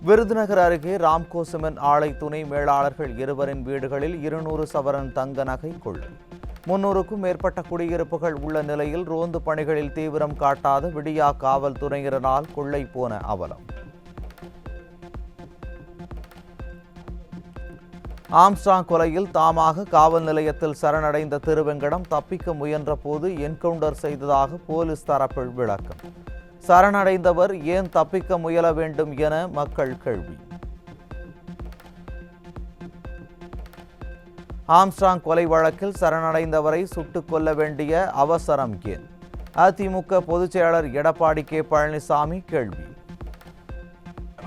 விருதுநகர் அருகே ராம்கோ சிமெண்ட் ஆலை துணை மேலாளர்கள் இருவரின் வீடுகளில் 200 சவரன் தங்க நகை கொள்ளை. 300க்கும் மேற்பட்ட குடியிருப்புகள் உள்ள நிலையில் ரோந்து பணிகளில் தீவிரம் காட்டாத விடியா காவல்துறையினரால் கொள்ளை போன அவலம். ஆம்ஸ்ட்ராங் கொலையில் தாமாக காவல் நிலையத்தில் சரணடைந்த திருவெங்கடம் தப்பிக்க முயன்ற போது என்கவுண்டர் செய்ததாக போலீஸ் தரப்பில் விளக்கம். சரணடைந்தவர் ஏன் தப்பிக்க முயல வேண்டும் என மக்கள் கேள்வி. ஆம்ஸ்ட்ராங் கொலை வழக்கில் சரணடைந்தவரை சுட்டுக் கொல்ல வேண்டிய அவசரம் ஏன்? அதிமுக பொதுச் செயலாளர் எடப்பாடி கே பழனிசாமி கேள்வி.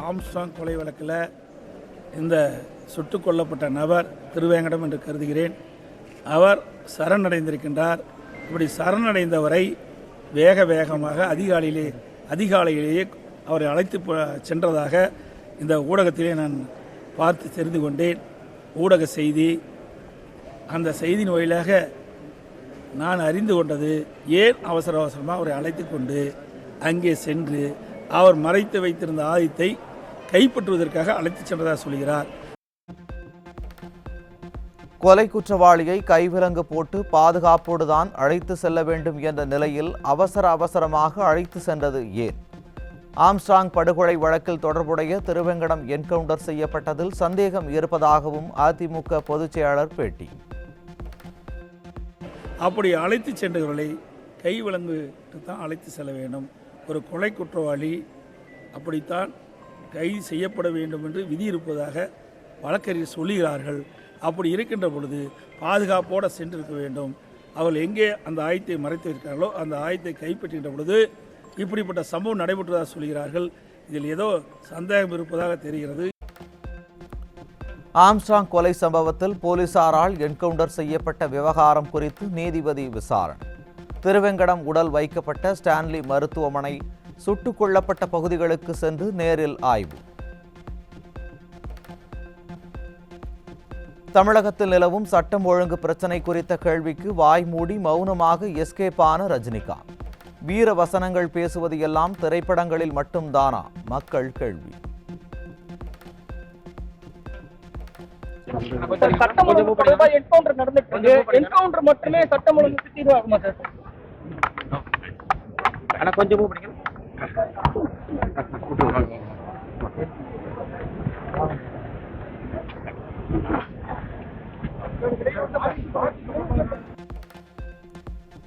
ஆம்ஸ்ட்ராங் கொலை வழக்கில் இந்த சுட்டுக் கொல்லப்பட்ட நபர் திருவேங்கடம் என்று கருதுகிறேன். அவர் சரணடைந்திருக்கின்றார். இப்படி சரணடைந்தவரை வேகமாக அதிகாலையிலேயே அவரை அழைத்து சென்றதாக இந்த ஊடகத்திலே நான் பார்த்து தெரிந்து கொண்டேன். ஊடக செய்தி, அந்த செய்தியின் வழியாக நான் அறிந்து கொண்டது, ஏன் அவசரமாக அவரை அழைத்து கொண்டு அங்கே சென்று அவர் மறைத்து வைத்திருந்த ஆயுதத்தை கைப்பற்றுவதற்காக அழைத்து சென்றதாக சொல்கிறார். கொலை குற்றவாளியை கைவிலங்கு போட்டு பாதுகாப்போடுதான் அழைத்து செல்ல வேண்டும் என்ற நிலையில் அவசரமாக அழைத்து சென்றது ஏன்? ஆம்ஸ்ட்ராங் படுகொலை வழக்கில் தொடர்புடைய திருவெங்கடம் என்கவுண்டர் செய்யப்பட்டதில் சந்தேகம் இருப்பதாகவும் அதிமுக பொதுச் செயலாளர் பேட்டி. அப்படி அழைத்து சென்றவர்களை கைவிலங்கு தான் அழைத்து செல்ல வேண்டும். ஒரு கொலை குற்றவாளி அப்படித்தான் கைது செய்யப்பட வேண்டும் என்று விதி இருப்பதாக வழக்கறிஞர் சொல்லுகிறார்கள். அப்படி இருக்கின்ற பொழுது பாதுகாப்போடு சென்றிருக்க வேண்டும். அவர்கள் எங்கே அந்த ஆயத்தை மறைத்து இருக்கிறார்களோ அந்த ஆயத்தை கைப்பற்றுகின்ற பொழுது இப்படிப்பட்ட சம்பவம் நடைபெற்றதாக சொல்கிறார்கள். இதில் ஏதோ சந்தேகம் இருப்பதாக தெரிகிறது. ஆம்ஸ்ட்ராங் கொலை சம்பவத்தில் போலீசாரால் என்கவுண்டர் செய்யப்பட்ட விவகாரம் குறித்து நீதிபதி விசாரணை. திருவெங்கடம் உடல் வைக்கப்பட்ட ஸ்டான்லி மருத்துவமனை, சுட்டுக் கொல்லப்பட்ட பகுதிகளுக்கு சென்று நேரில் ஆய்வு. தமிழகத்தில் நிலவும் சட்டம் ஒழுங்கு பிரச்சினை குறித்த கேள்விக்கு வாய் மூடி மௌனமாக எஸ்கேப் ஆன ரஜினிகாந்த். வீர வசனங்கள் பேசுவது எல்லாம் திரைப்படங்களில் மட்டும்தானா? மக்கள் கேள்வி.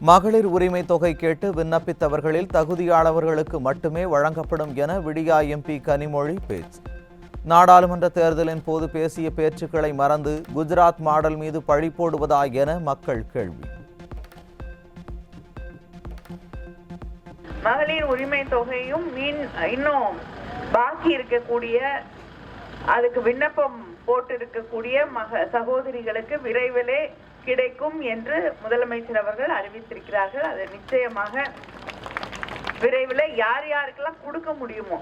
மகளிர் உரிமை தொகை கேட்டு விண்ணப்பித்தவர்களில் தகுதியானவர்களுக்கு மட்டுமே வழங்கப்படும் என விடியா எம்பி கனிமொழி பேச்சு. நாடாளுமன்ற தேர்தலின் போது பேசிய பேச்சுக்களை மறந்து குஜராத் மாடல் மீது பழி போடுவதா என மக்கள் கேள்வி. மகளிர் உரிமை தொகையும் இன்னும் பாக்கி இருக்கக்கூடிய, அதுக்கு விண்ணப்பம் போட்டு இருக்கக்கூடிய சகோதரிகளுக்கு விரைவிலே கிடைக்கும் என்று முதலமைச்சர் அவர்கள் அறிவித்திருக்கிறார்கள். அது நிச்சயமாக விரைவில் யார் யாருக்கெல்லாம் கொடுக்க முடியுமோ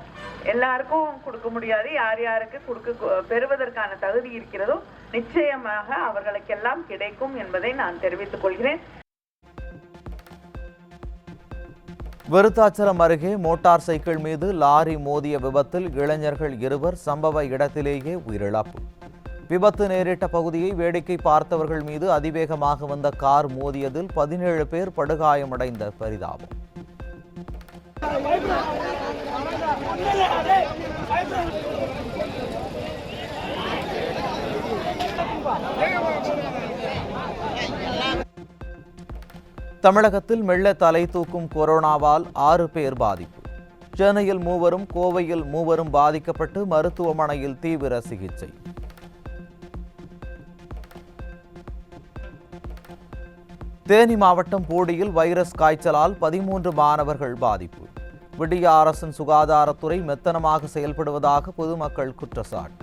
எல்லாருக்கும் கொடுக்க முடியாது. யார் யாருக்கு பெறுவதற்கான தகுதி இருக்கிறதோ நிச்சயமாக அவர்களுக்கெல்லாம் கிடைக்கும் என்பதை நான் தெரிவித்துக் கொள்கிறேன். விருத்தாச்சலம் அருகே மோட்டார் சைக்கிள் மீது லாரி மோதிய விபத்தில் இளைஞர்கள் 2 சம்பவ இடத்திலேயே உயிரிழப்பு. விபத்து நேரிட்ட பகுதியை வேடிக்கை பார்த்தவர்கள் மீது அதிவேகமாக வந்த கார் மோதியதில் 17 பேர் படுகாயமடைந்த பரிதாபம். தமிழகத்தில் மெல்ல தலை தூக்கும் கொரோனாவால் 6 பேர் பாதிப்பு. சென்னையில் 3, கோவையில் 3 பாதிக்கப்பட்டு மருத்துவமனையில் தீவிர சிகிச்சை. தேனி மாவட்டம் போடியில் வைரஸ் காய்ச்சலால் 13 மாணவர்கள் பாதிப்பு. விடியா அரசின் சுகாதாரத்துறை மெத்தனமாக செயல்படுவதாக பொதுமக்கள் குற்றச்சாட்டு.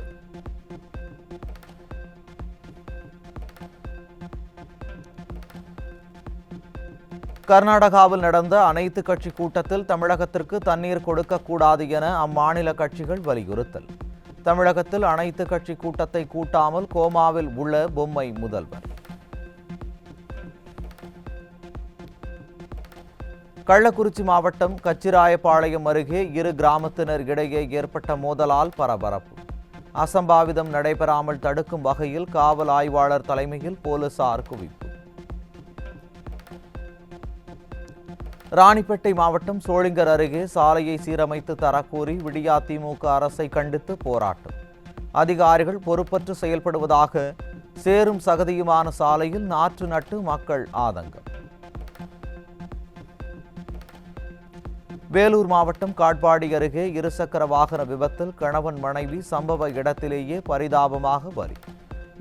கர்நாடகாவில் நடந்த அனைத்து கட்சி கூட்டத்தில் தமிழகத்திற்கு தண்ணீர் கொடுக்கக்கூடாது என அம்மாநில கட்சிகள் வலியுறுத்தல். தமிழகத்தில் அனைத்து கட்சி கூட்டத்தை கூட்டாமல் கோமாவில் உள்ள பொம்மை முதல்வர். கள்ளக்குறிச்சி மாவட்டம் கச்சிராயபாளையம் அருகே இரு கிராமத்தினர் இடையே ஏற்பட்ட மோதலால் பரபரப்பு. அசம்பாவிதம் நடைபெறாமல் தடுக்கும் வகையில் காவல் ஆய்வாளர் தலைமையில் போலீசார் குவிப்பு. ராணிப்பேட்டை மாவட்டம் சோளிங்கர் அருகே சாலையை சீரமைத்து தரக்கோரி விடியா திமுக அரசை கண்டித்து போராட்டம். அதிகாரிகள் பொறுப்பற்று செயல்படுவதாக சேரும் சகதியுமான சாலையில் நாற்று நட்டு மக்கள் ஆதங்கம். வேலூர் மாவட்டம் காட்பாடி அருகே இருசக்கர வாகன விபத்தில் கணவன் மனைவி சம்பவ இடத்திலேயே பரிதாபமாக பலி.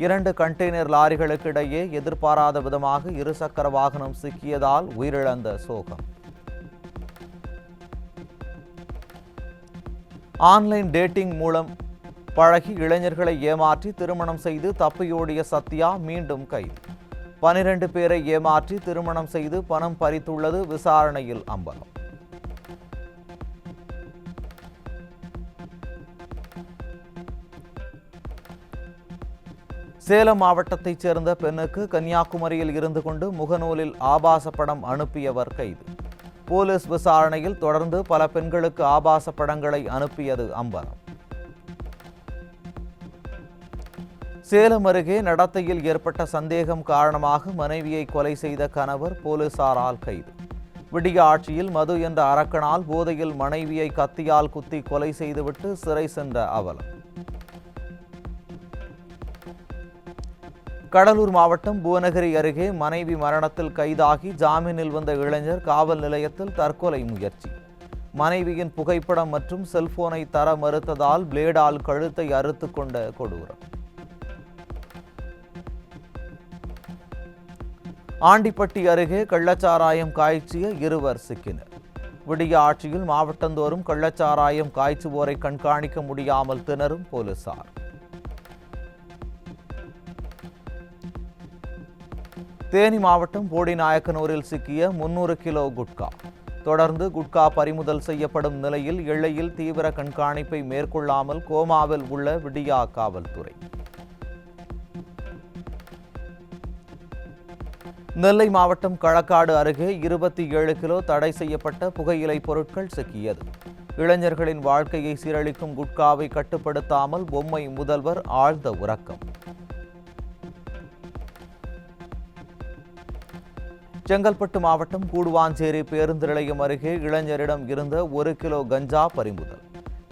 2 கண்டெய்னர் லாரிகளுக்கு இடையே எதிர்பாராத விதமாக இருசக்கர வாகனம் சிக்கியதால் உயிரிழந்த சோகம். ஆன்லைன் டேட்டிங் மூலம் பழகி இளைஞர்களை ஏமாற்றி திருமணம் செய்து தப்பியோடிய சத்யா மீண்டும் கைது. 12 பேரை ஏமாற்றி திருமணம் செய்து பணம் பறித்துள்ளது விசாரணையில் அம்பலம். சேலம் மாவட்டத்தைச் சேர்ந்த பெண்ணுக்கு கன்னியாகுமரியில் இருந்து கொண்டு முகநூலில் ஆபாச படம் அனுப்பியவர் கைது. போலீஸ் விசாரணையில் தொடர்ந்து பல பெண்களுக்கு ஆபாச படங்களை அனுப்பியது அம்பலம். சேலம் அருகே நடத்தையில் ஏற்பட்ட சந்தேகம் காரணமாக மனைவியை கொலை செய்த கணவர் போலீசாரால் கைது. விடிய ஆட்சியில் மது என்ற அரக்கனால் போதையில் மனைவியை கத்தியால் குத்தி கொலை செய்துவிட்டு சிறை சென்ற அவலம். கடலூர் மாவட்டம் புவனகிரி அருகே மனைவி மரணத்தில் கைதாகி ஜாமீனில் வந்த இளைஞர் காவல் நிலையத்தில் தற்கொலை முயற்சி. மனைவியின் புகைப்படம் மற்றும் செல்போனை தர மறுத்ததால் பிளேடால் கழுத்தை அறுத்து கொண்ட கொடூரம். ஆண்டிப்பட்டி அருகே கள்ளச்சாராயம் காய்ச்சிய 2 சிக்கினர். விடிய ஆட்சியில் மாவட்டந்தோறும் கள்ளச்சாராயம் காய்ச்சுவோரை கண்காணிக்க முடியாமல் திணறும் போலீசார். தேனி மாவட்டம் போடிநாயக்கனூரில் சிக்கிய 300 கிலோ குட்கா. தொடர்ந்து குட்கா பறிமுதல் செய்யப்படும் நிலையில் எல்லையில் தீவிர கண்காணிப்பை மேற்கொள்ளாமல் கோமாவில் உள்ள விடியா காவல்துறை. நெல்லை மாவட்டம் களக்காடு அருகே 27 கிலோ தடை செய்யப்பட்ட புகையிலை பொருட்கள் சிக்கியது. இளைஞர்களின் வாழ்க்கையை சீரழிக்கும் குட்காவை கட்டுப்படுத்தாமல் பொம்மை முதல்வர் ஆழ்ந்த உறக்கம். செங்கல்பட்டு மாவட்டம் கூடுவாஞ்சேரி பேருந்து நிலையம் அருகே இளைஞரிடம் இருந்த 1 கிலோ கஞ்சா பறிமுதல்.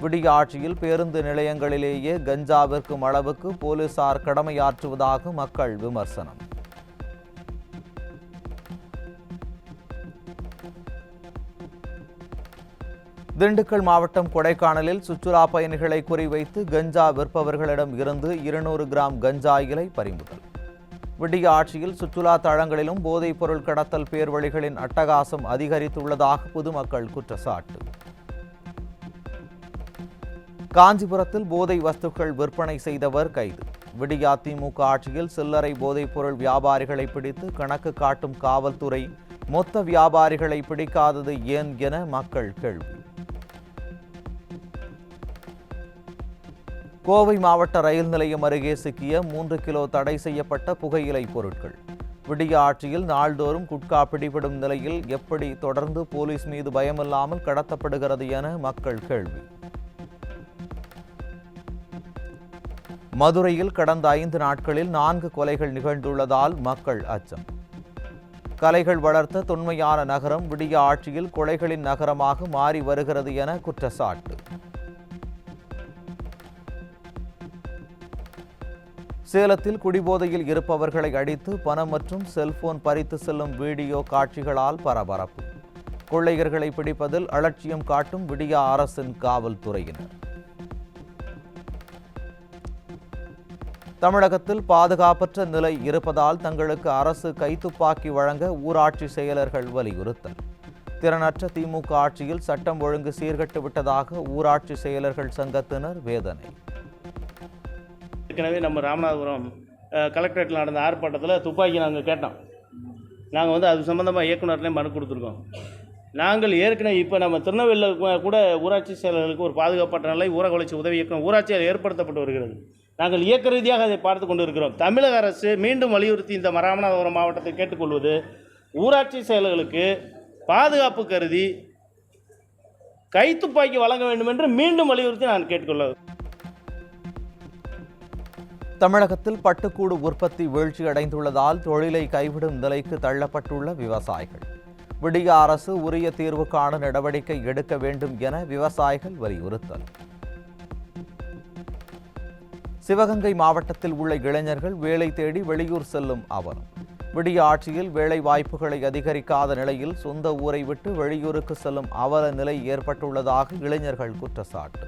விடிய ஆட்சியில் பேருந்து நிலையங்களிலேயே கஞ்சா விற்கும் அளவுக்கு போலீசார் கடமையாற்றுவதாக மக்கள் விமர்சனம். திண்டுக்கல் மாவட்டம் கொடைக்கானலில் சுற்றுலா பயணிகளை குறிவைத்து கஞ்சா விற்பவர்களிடம் இருந்து 200 கிராம் கஞ்சா இலை பறிமுதல். விடிய ஆட்சியில் சுற்றுலா தளங்களிலும் போதைப் பொருள் கடத்தல் பேர்வழிகளின் அட்டகாசம் அதிகரித்துள்ளதாக பொதுமக்கள் குற்றச்சாட்டு. காஞ்சிபுரத்தில் போதை வஸ்துக்கள் விற்பனை செய்தவர் கைது. விடிய அதிமுக ஆட்சியில் சில்லறை போதைப் பொருள் வியாபாரிகளை பிடித்து கணக்கு காட்டும் காவல்துறை மொத்த வியாபாரிகளை பிடிக்காதது ஏன் என மக்கள் கேள்வி. கோவை மாவட்ட ரயில் நிலையம் அருகே சிக்கிய 3 கிலோ தடை செய்யப்பட்ட புகையிலை பொருட்கள். விடிய ஆட்சியில் நாள்தோறும் குட்கா பிடிபடும் நிலையில் எப்படி தொடர்ந்து போலீஸ் மீது பயமில்லாமல் கடத்தப்படுகிறது என மக்கள் கேள்வி. மதுரையில் கடந்த 5 நாட்களில் 4 கொலைகள் நிகழ்ந்துள்ளதால் மக்கள் அச்சம். கலைகள் வளர்த்த தொன்மையான நகரம் விடிய ஆட்சியில் கொலைகளின் நகரமாக மாறி வருகிறது என குற்றச்சாட்டு. சேலத்தில் குடிபோதையில் இருப்பவர்களை அடித்து பணம் மற்றும் செல்போன் பறித்து செல்லும் வீடியோ காட்சிகளால் பரபரப்பு. கொள்ளையர்களை பிடிப்பதில் அலட்சியம் காட்டும் விடியா அரசின் காவல்துறையினர். தமிழகத்தில் பாதுகாப்பற்ற நிலை இருப்பதால் தங்களுக்கு அரசு கைத்துப்பாக்கி வழங்க ஊராட்சி செயலர்கள் வலியுறுத்தல். திறனற்ற திமுக ஆட்சியில் சட்டம் ஒழுங்கு சீர்கட்டு விட்டதாக ஊராட்சி செயலர்கள் சங்கத்தினர் வேதனை. ஏற்கனவே நம்ம ராமநாதபுரம் கலெக்டரேட்டில் நடந்த ஆர்ப்பாட்டத்தில் துப்பாக்கி நாங்கள் கேட்டோம். நாங்கள் அது சம்மந்தமாக இயக்குநர்லேயும் மனு கொடுத்துருக்கோம். நாங்கள் ஏற்கனவே இப்போ நம்ம திருநெல்வேலியில் கூட ஊராட்சி செயலர்களுக்கு ஒரு பாதுகாப்பற்ற நிலை ஊரக வளர்ச்சி உதவி இயக்கம் ஊராட்சியில் ஏற்படுத்தப்பட்டு வருகிறது. நாங்கள் இயக்க ரீதியாக அதை பார்த்து கொண்டு இருக்கிறோம். தமிழக அரசு மீண்டும் வலியுறுத்தி இந்த ராமநாதபுரம் மாவட்டத்தை கேட்டுக்கொள்வது ஊராட்சி செயலர்களுக்கு பாதுகாப்பு கருதி கைத்துப்பாக்கி வழங்க வேண்டும் என்று மீண்டும் வலியுறுத்தி நான் கேட்டுக்கொள்ள. தமிழகத்தில் பட்டுக்கூடு உற்பத்தி வீழ்ச்சியடைந்துள்ளதால் தொழிலை கைவிடும் நிலைக்கு தள்ளப்பட்டுள்ள விவசாயிகள். விடிய அரசு உரிய தீர்வு காண நடவடிக்கை எடுக்க வேண்டும் என விவசாயிகள் வலியுறுத்தல். சிவகங்கை மாவட்டத்தில் உள்ள இளைஞர்கள் வேலை தேடி வெளியூர் செல்லும் அவலம். விடிய ஆட்சியில் வேலை வாய்ப்புகளை அதிகரிக்காத நிலையில் சொந்த ஊரை விட்டு வெளியூருக்கு செல்லும் அவல நிலை ஏற்பட்டுள்ளதாக இளைஞர்கள் குற்றச்சாட்டு.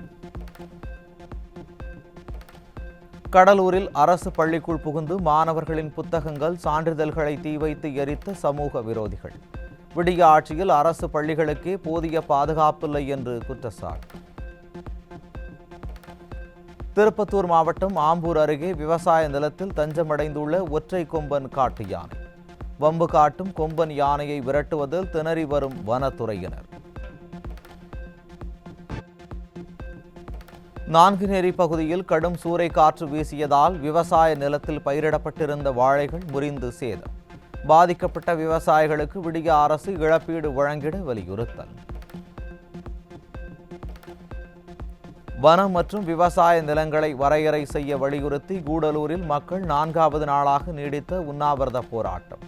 கடலூரில் அரசு பள்ளிக்குள் புகுந்து மாணவர்களின் புத்தகங்கள், சான்றிதழ்களை தீ வைத்து எரித்த சமூக விரோதிகள். விடிய ஆட்சியில் அரசு பள்ளிகளுக்கே போதிய பாதுகாப்பில்லை என்று குற்றச்சாட்டு. திருப்பத்தூர் மாவட்டம் ஆம்பூர் அருகே விவசாய நிலத்தில் தஞ்சமடைந்துள்ள ஒற்றை கொம்பன் காட்டு யானை. வம்பு காட்டும் கொம்பன் யானையை விரட்டுவதில் திணறி வரும் வனத்துறையினர். நான்குநேரி பகுதியில் கடும் சூறை காற்று வீசியதால் விவசாய நிலத்தில் பயிரிடப்பட்டிருந்த வாழைகள் முறிந்து சேதம். பாதிக்கப்பட்ட விவசாயிகளுக்கு விடிய அரசு இழப்பீடு வழங்கிட வலியுறுத்தல். வனம் மற்றும் விவசாய நிலங்களை வரையறை செய்ய வலியுறுத்தி கூடலூரில் மக்கள் 4வது நாளாக நீடித்த உண்ணாவிரத போராட்டம்.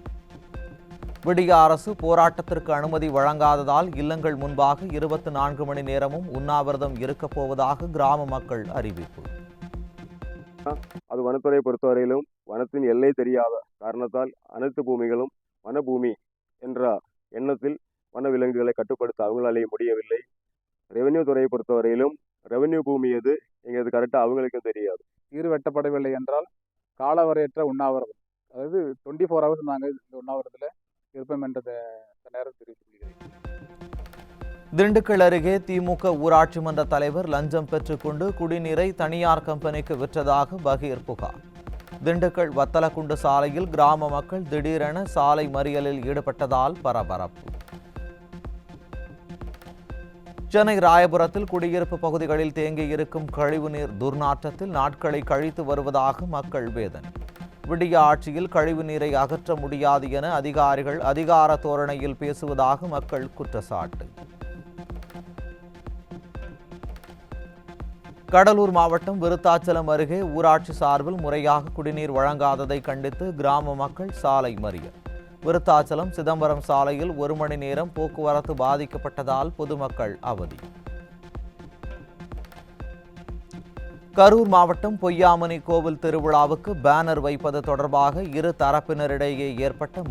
விடிய அரசு போராட்டத்திற்கு அனுமதி வழங்காததால் இல்லங்கள் முன்பாக 24 மணி நேரமும் உண்ணாவிரதம் இருக்கப் போவதாக கிராம மக்கள் அறிவிப்பு. அது வனத்துறையை பொறுத்தவரையிலும் வனத்தின் எல்லை தெரியாத காரணத்தால் அனைத்து பூமிகளும் வனபூமி என்ற எண்ணத்தில் வனவிலங்குகளை கட்டுப்படுத்த அவங்களாலேயே முடியவில்லை. ரெவென்யூ துறையை பொறுத்தவரையிலும் ரெவென்யூ பூமி எது எங்கிறது கரெக்டாக அவங்களுக்கும் தெரியாது. தீர் வெட்டப்படவில்லை என்றால் காலவரையற்ற உண்ணாவிரதம், அதாவது 24 hours நாங்கள் இந்த உண்ணாவிரதத்தில் இருப்போம் என்ற நேரம் தெரிவித்துள்ளேன். திண்டுக்கல் அருகே திமுக ஊராட்சி மன்ற தலைவர் லஞ்சம் பெற்றுக்கொண்டு குடிநீரை தனியார் கம்பெனிக்கு விற்றதாக பகீர் புகார். திண்டுக்கல் வத்தலக்குண்டு சாலையில் கிராம மக்கள் திடீரென சாலை மறியலில் ஈடுபட்டதால் பரபரப்பு. சென்னை ராயபுரத்தில் குடியிருப்பு பகுதிகளில் தேங்கியிருக்கும் கழிவுநீர் துர்நாற்றத்தில் நாட்களை கழித்து வருவதாக மக்கள் வேதனை. விடிய ஆட்சியில் கழிவுநீரை அகற்ற முடியாது என அதிகாரிகள் அதிகார தோரணையில் பேசுவதாக மக்கள் குற்றச்சாட்டு. கடலூர் மாவட்டம் விருத்தாச்சலம் அருகே ஊராட்சி சார்பில் முறையாக குடிநீர் வழங்காததை கண்டித்து கிராம மக்கள் சாலை மறியல். விருத்தாச்சலம் சிதம்பரம் சாலையில் 1 மணி நேரம் போக்குவரத்து பாதிக்கப்பட்டதால் பொதுமக்கள் அவதி. கரூர் மாவட்டம் பொய்யாமணி கோவில் திருவிழாவுக்கு பேனர் வைப்பது தொடர்பாக இரு தரப்பினரிடையே ஏற்பட்ட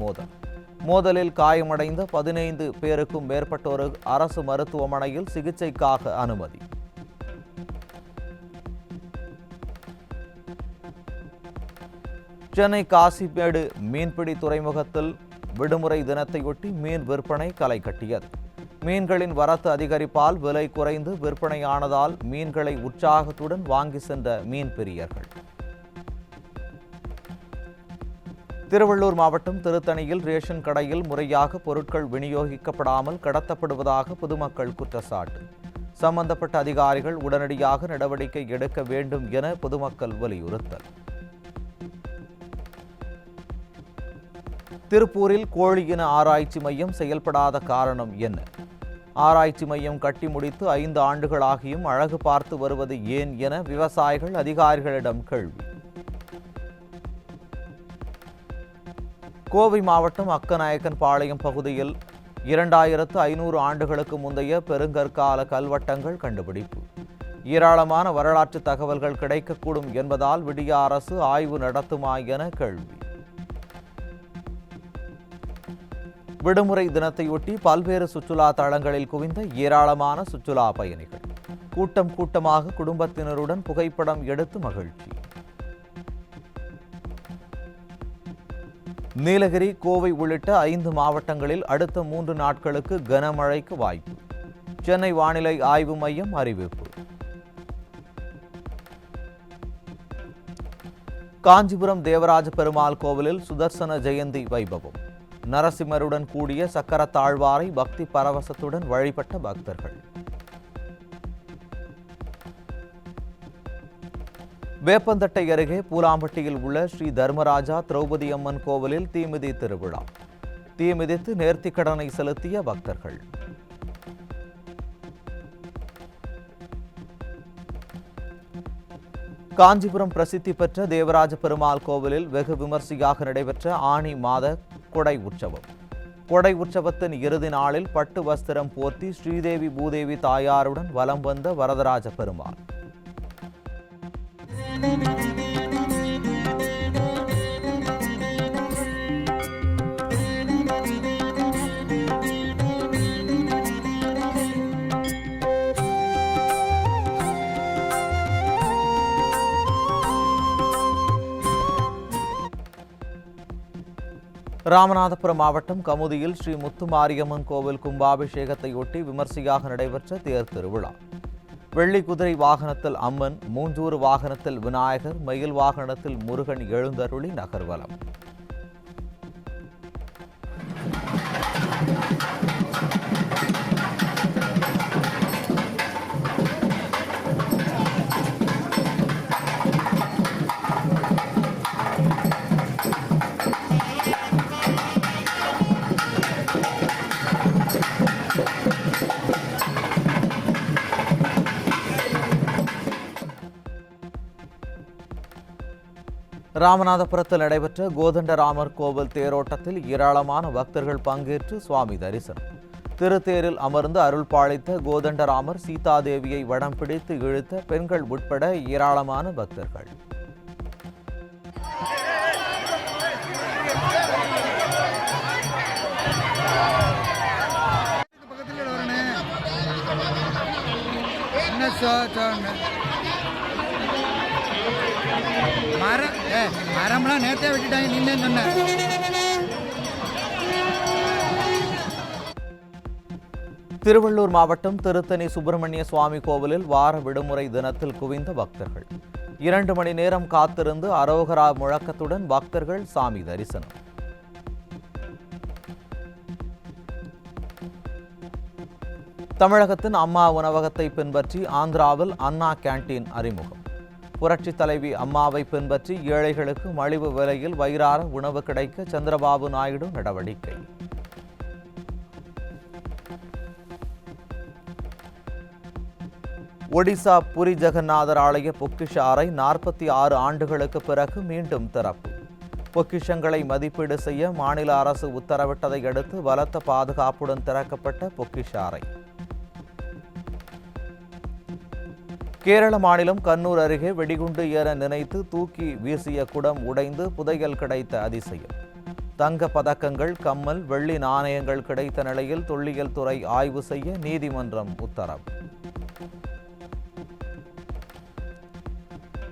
மோதலில் காயமடைந்த 15 பேருக்கும் மேற்பட்டோர் அரசு மருத்துவமனையில் சிகிச்சைக்காக அனுமதி. சென்னை காசிமேடு மீன்பிடி துறைமுகத்தில் விடுமுறை தினத்தையொட்டி மீன் விற்பனை களை கட்டியது. மீன்களின் வரத்து அதிகரிப்பால் விலை குறைந்து விற்பனையானதால் மீன்களை உற்சாகத்துடன் வாங்கி சென்ற மீன் பிரியர்கள். திருவள்ளூர் மாவட்டம் திருத்தணியில் ரேஷன் கடையில் முறையாக பொருட்கள் விநியோகிக்கப்படாமல் கடத்தப்படுவதாக பொதுமக்கள் குற்றச்சாட்டு. சம்பந்தப்பட்ட அதிகாரிகள் உடனடியாக நடவடிக்கை எடுக்க வேண்டும் என பொதுமக்கள் வலியுறுத்தல். திருப்பூரில் கோழி இன ஆராய்ச்சி மையம் செயல்படாத காரணம் என்ன? ஆராய்ச்சி மையம் கட்டி முடித்து 5 ஆண்டுகளாகியும் அழகு பார்த்து வருவது ஏன் என விவசாயிகள் அதிகாரிகளிடம் கேள்வி. கோவை மாவட்டம் அக்கநாயக்கன் பாளையம் பகுதியில் 2500 ஆண்டுகளுக்கு முந்தைய பெருங்கற்கால கல்வெட்டங்கள் கண்டுபிடிப்பு. ஏராளமான வரலாற்று தகவல்கள் கிடைக்கக்கூடும் என்பதால் விடிய அரசு ஆய்வு நடத்துமா என கேள்வி. விடுமுறை தினத்தையொட்டி பல்வேறு சுற்றுலா தலங்களில் குவிந்த ஏராளமான சுற்றுலா பயணிகள். கூட்டமாக குடும்பத்தினருடன் புகைப்படம் எடுத்து மகிழ்ச்சி. நீலகிரி, கோவை உள்ளிட்ட 5 மாவட்டங்களில் அடுத்த 3 நாட்களுக்கு கனமழைக்கு வாய்ப்பு. சென்னை வானிலை ஆய்வு மையம் அறிவிப்பு. காஞ்சிபுரம் தேவராஜ பெருமாள் கோவிலில் சுதர்சன ஜெயந்தி வைபவம். நரசிம்மருடன் கூடிய சக்கர தாழ்வாரை பக்தி பரவசத்துடன் வழிபட்ட பக்தர்கள். வேப்பந்தட்டை அருகே பூலாம்பட்டியில் உள்ள ஸ்ரீ தர்மராஜா திரௌபதி அம்மன் கோவிலில் தீமிதி திருவிழா. தீ மிதித்து நேர்த்திக்கடனை செலுத்திய பக்தர்கள். காஞ்சிபுரம் பிரசித்தி பெற்ற தேவராஜ பெருமாள் கோவிலில் வெகு விமர்சையாக நடைபெற்ற ஆனி மாத கொடை உற்சவம். கொடை உற்சவத்தின் இறுதி நாளில் பட்டு வஸ்திரம் போர்த்தி ஸ்ரீதேவி பூதேவி தாயாருடன் வலம் வந்த வரதராஜ பெருமாள். ராமநாதபுரம் மாவட்டம் கமுதியில் ஸ்ரீ முத்துமாரியம்மன் கோவில் கும்பாபிஷேகத்தையொட்டி விமர்சையாக நடைபெற்ற தேர் திருவிழா. வெள்ளி குதிரை வாகனத்தில் அம்மன், மூஞ்சூறு வாகனத்தில் விநாயகர், மயில் வாகனத்தில் முருகன் எழுந்தருளி நகர்வலம். ராமநாதபுரத்தில் நடைபெற்ற கோதண்டராமர் கோவில் தேரோட்டத்தில் ஏராளமான பக்தர்கள் பங்கேற்று சுவாமி தரிசனம். திருத்தேரில் அமர்ந்து அருள் பாலித்த கோதண்டராமர், சீதாதேவியை வடம் பிடித்து இழுத்த பெண்கள் உட்பட ஏராளமான பக்தர்கள். மரம்லாம் நேரத்தே விட்டுட்டாங்க, நின்று சொன்ன. திருவள்ளூர் மாவட்டம் திருத்தணி சுப்பிரமணிய சுவாமி கோவிலில் வார விடுமுறை தினத்தில் குவிந்த பக்தர்கள். 2 மணி நேரம் காத்திருந்து அரோகரா முழக்கத்துடன் பக்தர்கள் சாமி தரிசனம். தமிழகத்தின் அம்மா உணவகத்தை பின்பற்றி ஆந்திராவில் அண்ணா கேண்டீன் அறிமுகம். புரட்சித் தலைவி அம்மாவை பின்பற்றி ஏழைகளுக்கு மலிவு விலையில் வயிறார உணவு கிடைக்க சந்திரபாபு நாயுடு நடவடிக்கை. ஒடிசா புரி ஜெகநாதர் ஆலய பொக்கிஷ அறை 46 ஆண்டுகளுக்கு பிறகு மீண்டும் திறப்பு. பொக்கிஷங்களை மதிப்பீடு செய்ய மாநில அரசு உத்தரவிட்டதை அடுத்து பலத்த பாதுகாப்புடன் திறக்கப்பட்ட பொக்கிஷ அறை. கேரள மாநிலம் கண்ணூர் அருகே வெடிகுண்டு ஏற நினைத்து தூக்கி வீசிய குடம் உடைந்து புதையல் கிடைத்த அதிசயம். தங்க பதக்கங்கள், கம்மல், வெள்ளி நாணயங்கள் கிடைத்த நிலையில் தொல்லியல் துறை ஆய்வு செய்ய நீதிமன்றம் உத்தரவு.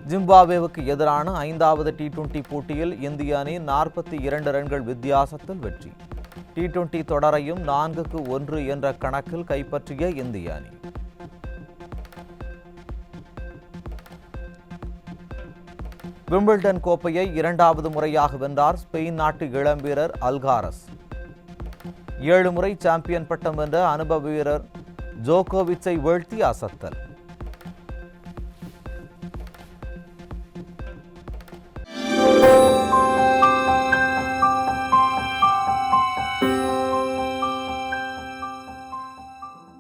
ஜிம்பாப்வேவுக்கு எதிரான 5வது T20 போட்டியில் இந்திய அணி 42 ரன்கள் வித்தியாசத்தில் வெற்றி. T20 தொடரையும் 4-1 என்ற கணக்கில் கைப்பற்றிய இந்திய அணி. விம்பிள்டன் கோப்பையை 2வது முறையாக வென்றார் ஸ்பெயின் நாட்டு இளம் வீரர் அல்காரஸ். 7 முறை சாம்பியன் பட்டம் வென்ற அனுபவ வீரர் ஜோகோவிச்சை வீழ்த்தி அசத்தல்.